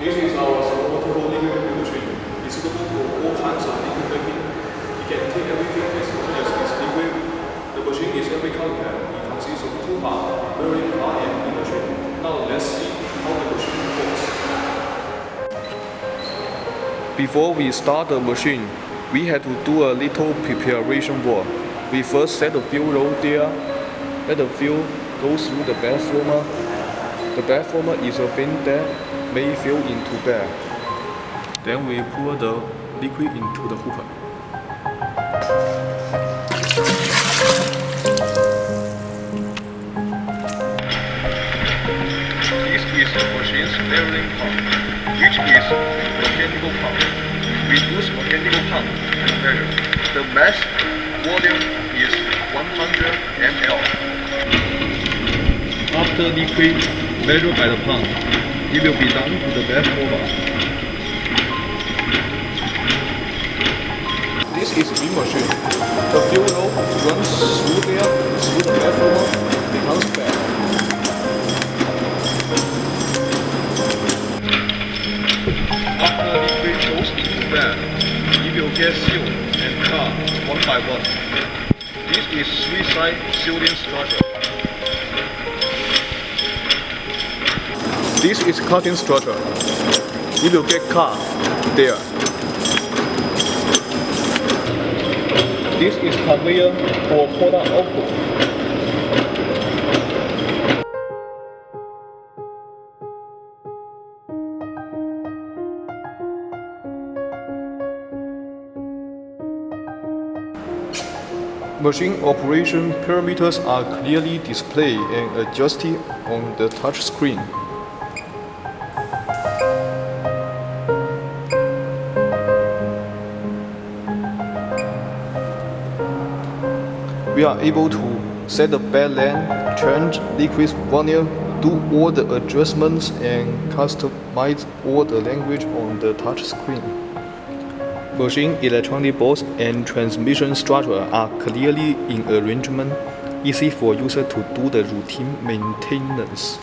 This is our portable liquid vacuum machine. It's suitable for all kinds of liquid vacuum. It can take everything as long as it's liquid. The machine is very compact. It consists of two parts, bearing part and machine. Now let's see how the machine works. Before we start the machine, we had to do a little preparation work. We first set the fuel roll there. Let the fuel go through the bed former. The bed former is a fin that may fill into bed. Then we pour the liquid into the hooper. This is the machine's bearing pump, which is mechanical pump. We use mechanical pump to measure. The max volume is 100 ml. After liquid measured by the pump, it will be done to the bed former. This is the machine. The fuel roll runs through there, through the bed former, becomes bed. After liquid goes into bed, it will get sealed and cut one by one. This is three-side sealing structure. This is cutting structure. It will get cut there. This is conveyor for product output. Machine operation parameters are clearly displayed and adjusted on the touch screen. We are able to set the bed length, change liquid volume, do all the adjustments and customize all the language on the touch screen. Machine electronic boards and transmission structure are clearly in arrangement, easy for user to do the routine maintenance.